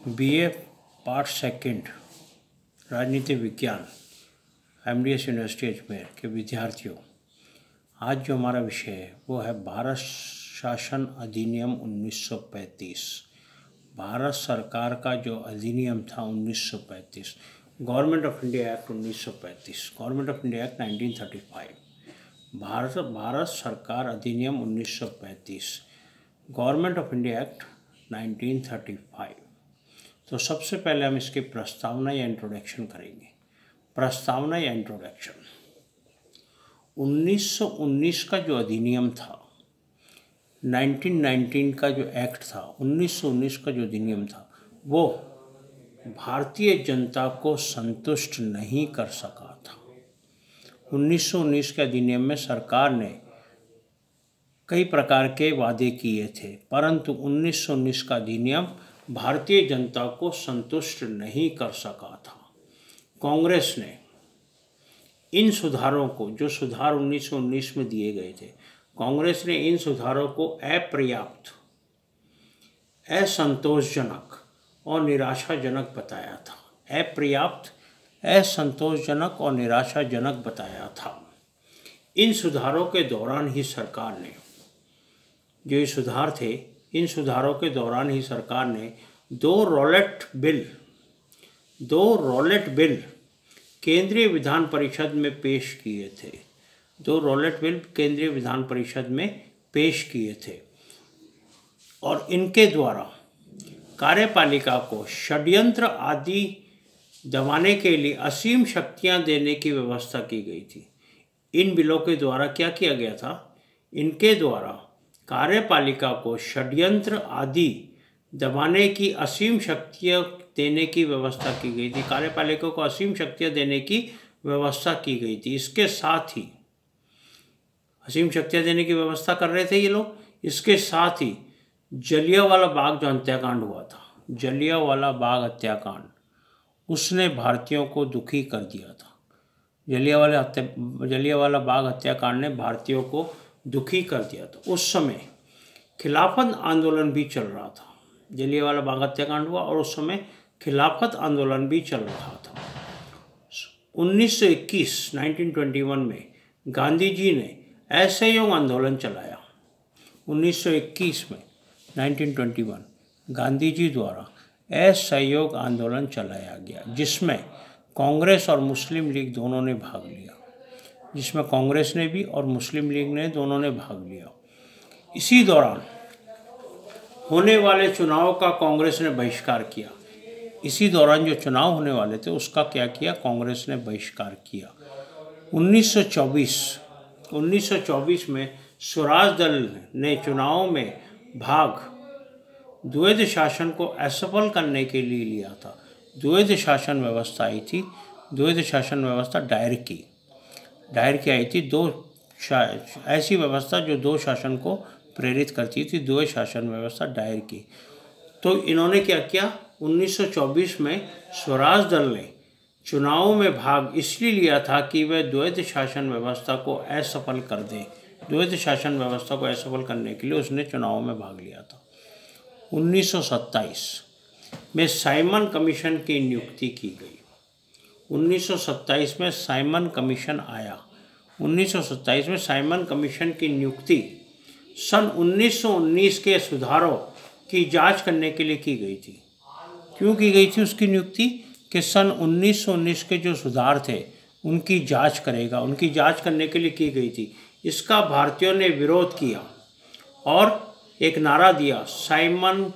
BA part second राजनीति विज्ञान MDS university Ajmer के विद्यार्थियों, आज जो हमारा विषय है वो है भारत शासन अधिनियम 1935। भारत सरकार का जो अधिनियम था 1935, government of India act 1935, government of India act 1935, Bharat सरकार अधिनियम 1935, गवर्नमेंट ऑफ इंडिया एक्ट 1935। तो सबसे पहले हम इसकी प्रस्तावना या इंट्रोडक्शन करेंगे। प्रस्तावना या इंट्रोडक्शन, 1919 का जो अधिनियम था, 1919 का जो एक्ट था, 1919 का जो अधिनियम था वो भारतीय जनता को संतुष्ट नहीं कर सका था। 1919 के अधिनियम में सरकार ने कई प्रकार के वादे किए थे, परंतु 1919 का अधिनियम भारतीय जनता को संतुष्ट नहीं कर सका था। कांग्रेस ने इन सुधारों को, जो सुधार 1919 में दिए गए थे, कांग्रेस ने इन सुधारों को अपर्याप्त, असंतोषजनक और निराशाजनक बताया था। अपर्याप्त, असंतोषजनक और निराशाजनक बताया था। इन सुधारों के दौरान ही सरकार ने, जो ये सुधार थे, इन सुधारों के दौरान ही सरकार ने दो रॉलेट बिल केंद्रीय विधान परिषद में पेश किए थे। दो रॉलेट बिल केंद्रीय विधान परिषद में पेश किए थे और इनके द्वारा कार्यपालिका को षड्यंत्र आदि दबाने के लिए असीम शक्तियां देने की व्यवस्था की गई थी। इन बिलों के द्वारा क्या किया गया था? इनके द्वारा कार्यपालिका को षड्यंत्र आदि दबाने की असीम शक्तियां देने की व्यवस्था की गई थी। कार्यपालिका को असीम शक्तियां देने की व्यवस्था की गई थी। इसके साथ ही असीम शक्तियां देने की व्यवस्था कर रहे थे ये लोग। इसके साथ ही जलियांवाला बाग जो हत्याकांड हुआ था, जलियांवाला बाग हत्याकांड, उसने भारतीयों को दुखी कर दिया था। जलियांवाला बाग हत्याकांड ने भारतीयों को दुखी कर दिया था। उस समय खिलाफत आंदोलन भी चल रहा था। जलियांवाला बाग हत्याकांड हुआ और उस समय खिलाफत आंदोलन भी चल रहा था। 1921 में गांधी जी ने असहयोग आंदोलन चलाया। 1921 में 1921 गांधी जी द्वारा असहयोग आंदोलन चलाया गया, जिसमें कांग्रेस और मुस्लिम लीग दोनों ने भाग लिया। जिसमें कांग्रेस ने भी और मुस्लिम लीग ने दोनों ने भाग लिया। इसी दौरान होने वाले चुनाव का कांग्रेस ने बहिष्कार किया। इसी दौरान जो चुनाव होने वाले थे उसका क्या किया? कांग्रेस ने बहिष्कार किया। 1924 में स्वराज दल ने चुनाव में भाग द्वैध शासन को असफल करने के लिए लिया था। द्वैध शासन व्यवस्था आई थी। द्वैध शासन व्यवस्था दायर की आई थी। ऐसी व्यवस्था जो दो शासन को प्रेरित करती थी, द्वैध शासन व्यवस्था दायर की। तो इन्होंने क्या किया? 1924 में स्वराज दल ने चुनाव में भाग इसलिए लिया था कि वह द्वैध शासन व्यवस्था को असफल कर दें। द्वैध शासन व्यवस्था को असफल करने के लिए उसने चुनाव में भाग लिया था। 1927 में साइमन कमीशन की नियुक्ति की गई। 1927 में साइमन कमीशन आया। 1927 में साइमन कमीशन की नियुक्ति सन 1919 के सुधारों की जांच करने के लिए की गई थी। क्यों की गई थी उसकी नियुक्ति? कि सन 1919 के जो सुधार थे उनकी जांच करेगा, उनकी जांच करने के लिए की गई थी। इसका भारतीयों ने विरोध किया और एक नारा दिया, साइमन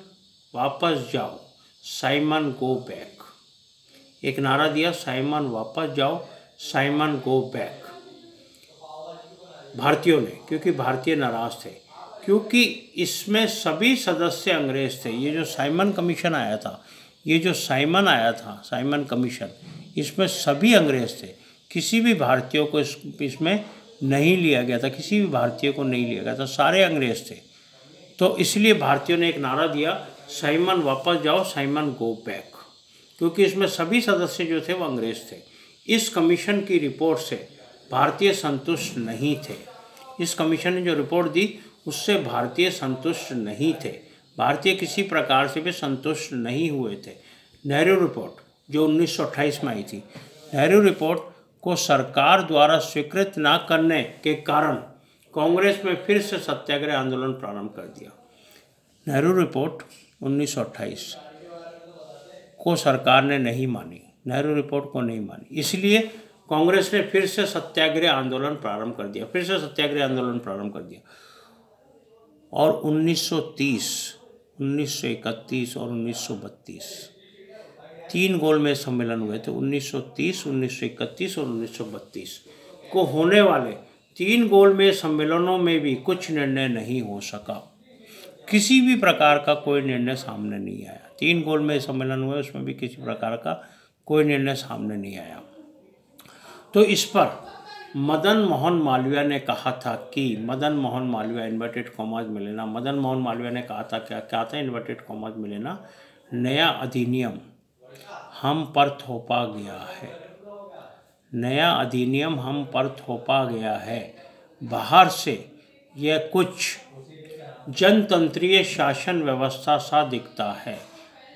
वापस जाओ, साइमन गो बैक। एक नारा दिया, साइमन वापस जाओ, साइमन गो बैक, भारतीयों ने, क्योंकि भारतीय नाराज थे, क्योंकि इसमें सभी सदस्य अंग्रेज थे। ये जो साइमन कमीशन आया था, ये जो साइमन आया था, साइमन कमीशन, इसमें सभी अंग्रेज थे। किसी भी भारतीय को इसमें नहीं लिया गया था, किसी भी भारतीय को नहीं लिया गया था, सारे अंग्रेज थे। तो इसलिए भारतीयों ने एक नारा दिया, साइमन वापस जाओ, साइमन गो बैक, क्योंकि इसमें सभी सदस्य जो थे वो अंग्रेज थे। इस कमीशन की रिपोर्ट से भारतीय संतुष्ट नहीं थे। इस कमीशन ने जो रिपोर्ट दी उससे भारतीय संतुष्ट नहीं थे। भारतीय किसी प्रकार से भी संतुष्ट नहीं हुए थे। नेहरू रिपोर्ट जो 1928 में आई थी, नेहरू रिपोर्ट को सरकार द्वारा स्वीकृत न करने के कारण कांग्रेस में फिर से सत्याग्रह आंदोलन प्रारंभ कर दिया। नेहरू रिपोर्ट 1928 को सरकार ने नहीं मानी, नेहरू रिपोर्ट को नहीं मानी, इसलिए कांग्रेस ने फिर से सत्याग्रह आंदोलन प्रारंभ कर दिया, और 1930, 1931 और 1932 तीन गोलमेज सम्मेलन हुए थे। 1930, 1931 और 1932 को होने वाले तीन गोलमेज सम्मेलनों में भी कुछ निर्णय नहीं हो सका, किसी भी प्रकार का कोई निर्णय सामने नहीं आया। तीन गोलमेज सम्मेलन हुए, उसमें भी किसी प्रकार का कोई निर्णय सामने नहीं आया। तो इस पर मदन मोहन मालवीय ने कहा था कि मदन मोहन मालवीय इन्वर्टेड कॉमाज में लेना, मदन मोहन मालवीय ने कहा था क्या था इन्वर्टेड कॉमाज में लेना, नया अधिनियम हम पर थोपा गया है, नया अधिनियम हम पर थोपा गया है, बाहर से यह कुछ जनतंत्रीय शासन व्यवस्था सा दिखता है,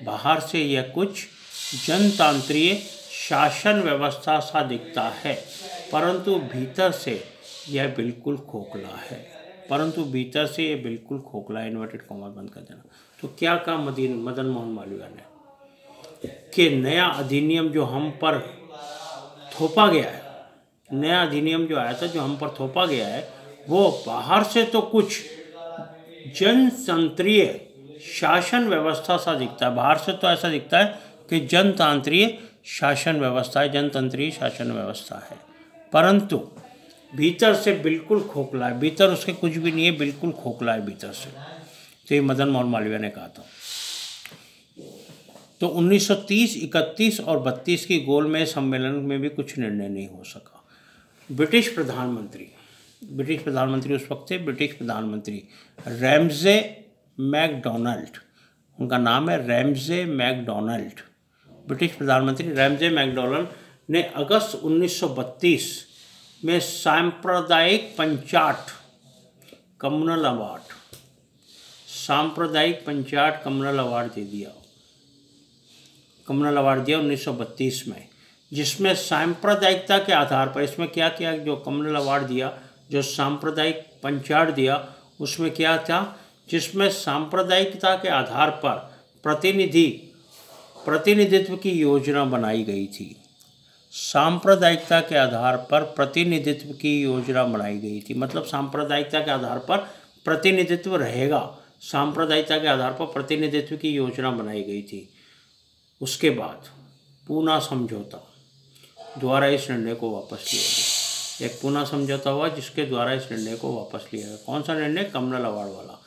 बाहर से यह कुछ जनतांत्रिक शासन व्यवस्था सा दिखता है, परंतु भीतर से यह बिल्कुल खोखला है, परंतु भीतर से यह बिल्कुल खोखला है। इन्वर्टेड कॉमा बंद कर देना। तो क्या कहा मदन मोहन मालवीय ने कि नया अधिनियम जो हम पर थोपा गया है, नया अधिनियम जो आया था जो हम पर थोपा गया है, वो बाहर से तो कुछ जनतंत्रीय शासन व्यवस्था सा दिखता है, बाहर से तो ऐसा दिखता है कि जनतांत्रिक शासन व्यवस्था है, जनतंत्रीय शासन व्यवस्था है, परंतु भीतर से बिल्कुल खोखला है, भीतर उसके कुछ भी नहीं है, बिल्कुल खोखला है भीतर से। तो ये मदन मोहन मालवीय ने कहा था। तो 1930, 31 और 32 की गोलमेज सम्मेलन में भी कुछ निर्णय नहीं हो सका। ब्रिटिश प्रधानमंत्री उस वक्त थे, ब्रिटिश प्रधानमंत्री रैमजे मैकडोनाल्ड, उनका नाम है रैमजे मैकडोनाल्ड। ब्रिटिश प्रधानमंत्री रैमजे मैकडोनाल्ड ने अगस्त 1932 में सांप्रदायिक पंचाट कम्युनल अवार्ड दे दिया, कम्युनल अवार्ड दिया 1932 में, जिसमें सांप्रदायिकता के आधार पर, इसमें क्या किया, जो कम्युनल अवार्ड दिया, जो सांप्रदायिक पंचाट दिया, उसमें क्या था, जिसमें सांप्रदायिकता के आधार पर प्रतिनिधित्व की योजना बनाई गई थी, सांप्रदायिकता के आधार पर प्रतिनिधित्व की योजना बनाई गई थी, मतलब सांप्रदायिकता के आधार पर प्रतिनिधित्व रहेगा, सांप्रदायिकता के आधार पर प्रतिनिधित्व की योजना बनाई गई थी। उसके बाद पूना समझौता द्वारा इस निर्णय को वापस लिया गया, एक पूना समझौता हुआ जिसके द्वारा इस निर्णय को वापस लिया गया। कौन सा निर्णय? कम्युनल अवार्ड वाला,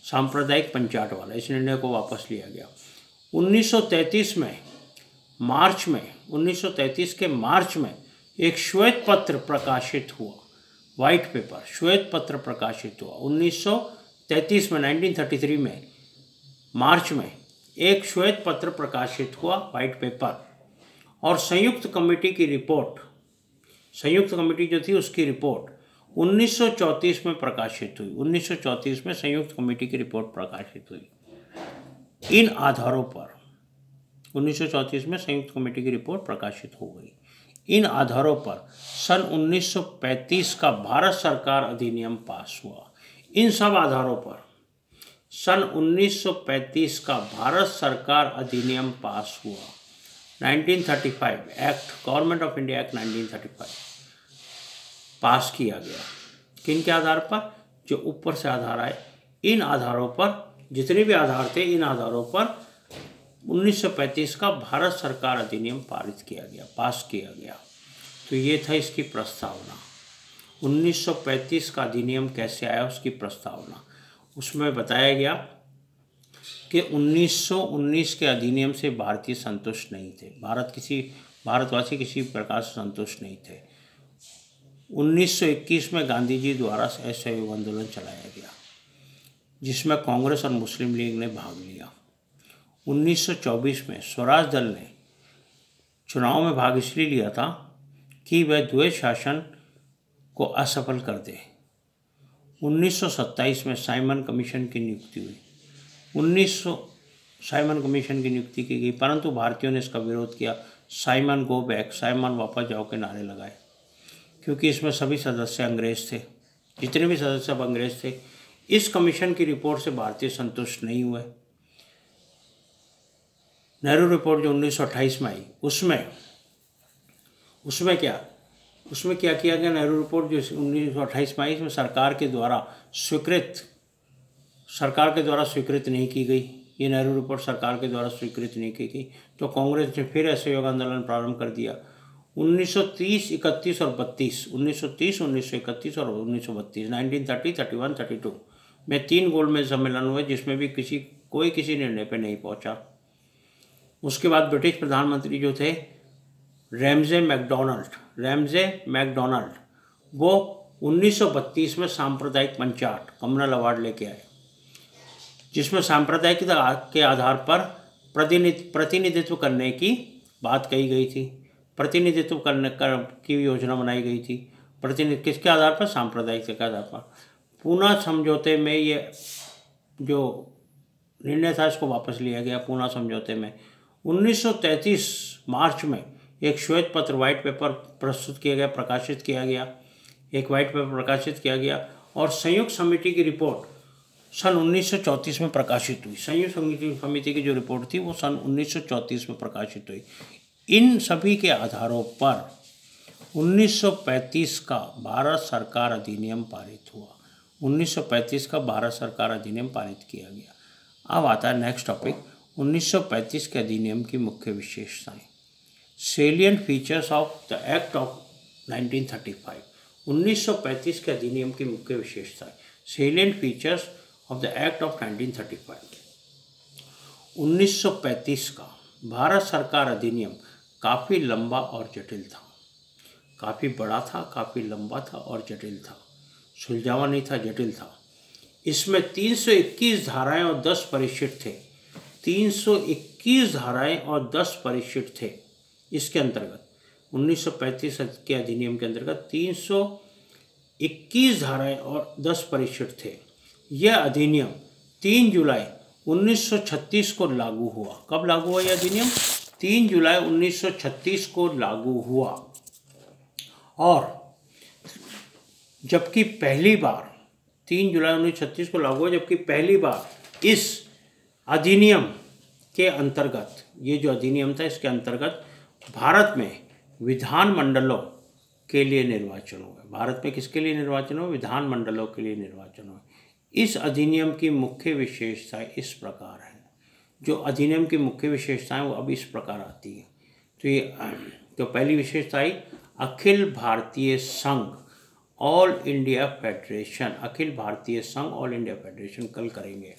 सांप्रदायिक पंचाट वाला, इस निर्णय को वापस लिया गया। 1933 में मार्च में, 1933 के मार्च में एक श्वेत पत्र प्रकाशित हुआ, वाइट पेपर, श्वेत पत्र प्रकाशित हुआ 1933 में, 1933 में मार्च में एक श्वेत पत्र प्रकाशित हुआ, वाइट पेपर, और संयुक्त कमेटी की रिपोर्ट, संयुक्त कमेटी जो थी उसकी रिपोर्ट 1934 में प्रकाशित हुई, 1934 में संयुक्त कमेटी की रिपोर्ट प्रकाशित हुई। इन आधारों पर 1934 में संयुक्त कमेटी की रिपोर्ट प्रकाशित हो गई। इन आधारों पर सन 1935 का भारत सरकार अधिनियम पास हुआ। इन सब आधारों पर सन 1935 का भारत सरकार अधिनियम पास हुआ। 1935 act, government of India act 1935 पास किया गया। किन के आधार पर? जो ऊपर से आधार आए, इन आधारों पर, जितने भी आधार थे, इन आधारों पर 1935 का भारत सरकार अधिनियम पारित किया गया, पास किया गया। तो ये था इसकी प्रस्तावना। 1935 का अधिनियम कैसे आया उसकी प्रस्तावना, उसमें बताया गया कि 1919 के अधिनियम से भारतीय संतुष्ट नहीं थे, भारतवासी किसी प्रकार से संतुष्ट नहीं थे। 1921 में गांधी जी द्वारा असहयोग आंदोलन चलाया गया जिसमें कांग्रेस और मुस्लिम लीग ने भाग लिया। 1924 में स्वराज दल ने चुनाव में भाग इसलिए लिया था कि वह द्वैध शासन को असफल कर दे। 1927 में साइमन कमीशन की नियुक्ति हुई। 1900 साइमन कमीशन की नियुक्ति की गई, परंतु भारतीयों ने इसका विरोध किया। साइमन गो बैक, साइमन वापस जाओ के नारे लगाए, क्योंकि इसमें सभी सदस्य अंग्रेज थे, जितने भी सदस्य अब अंग्रेज थे। इस कमीशन की रिपोर्ट से भारतीय संतुष्ट नहीं हुए। नेहरू रिपोर्ट जो 1928 में आई, उसमें क्या किया गया? नेहरू रिपोर्ट जो 1928 में आई, इसमें सरकार के द्वारा स्वीकृत नहीं की गई। ये नेहरू रिपोर्ट सरकार के द्वारा स्वीकृत नहीं की गई, तो कांग्रेस ने फिर असहयोग आंदोलन प्रारंभ कर दिया। 1930, 31 और 32, 1930, 1931 और 1932, 1930, 31, 32 में 3 गोलमेज सम्मेलन हुए, जिसमें भी कोई किसी निर्णय पर नहीं पहुंचा। उसके बाद ब्रिटिश प्रधानमंत्री जो थे रैमजे मैकडोनाल्ड, वो 1932 में सांप्रदायिक पंचाट कम्युनल अवार्ड लेके आए, जिसमें सांप्रदायिकता के आधार पर प्रतिनिधित्व करने की बात कही गई थी, प्रतिनिधित्व करने की योजना बनाई गई थी। किसके आधार पर? सांप्रदायिकता के आधार पर। पूना समझौते में ये जो निर्णय था, इसको वापस लिया गया। पूना समझौते में 1933 मार्च में एक श्वेत पत्र, व्हाइट पेपर प्रकाशित किया गया और संयुक्त समिति की रिपोर्ट सन 1934 में प्रकाशित हुई। संयुक्त समिति की जो रिपोर्ट थी वो सन 1934 में प्रकाशित हुई। इन सभी के आधारों पर 1935 का भारत सरकार अधिनियम पारित हुआ। 1935 का भारत सरकार अधिनियम पारित किया गया। अब आता है नेक्स्ट टॉपिक, 1935 के अधिनियम की मुख्य विशेषताएं। Salient features of the act of 1935। 1935 के अधिनियम की मुख्य विशेषताएं। Salient features of the act of 1935। 1935 का भारत सरकार अधिनियम काफ़ी लंबा और जटिल था, काफ़ी बड़ा था, काफ़ी लंबा था और जटिल था। सुलझावा नहीं था, जटिल था। इसमें 321 धाराएं और 10 परिशिष्ट थे। 321 धाराएं और 10 परिशिष्ट थे। इसके अंतर्गत 1935 के अधिनियम के अंतर्गत 321 धाराएं और 10 परिशिष्ट थे। यह अधिनियम 3 जुलाई 1936 को लागू हुआ। कब लागू हुआ यह अधिनियम? 3 जुलाई 1936 को लागू हुआ। और जबकि पहली बार 3 जुलाई 1936 को लागू हुआ, जबकि पहली बार इस अधिनियम के अंतर्गत, ये जो अधिनियम था इसके अंतर्गत भारत में विधानमंडलों के लिए निर्वाचन हुए। भारत में किसके लिए निर्वाचन हुए? विधानमंडलों के लिए निर्वाचन हुए। इस अधिनियम की मुख्य विशेषताएं इस प्रकार हैं। जो अधिनियम की मुख्य विशेषताएं वो अब इस प्रकार आती है। तो पहली विशेषता आई अखिल भारतीय संघ all India federation. Akhil Bharatiya संघ ऑल इंडिया फेडरेशन कल करेंगे।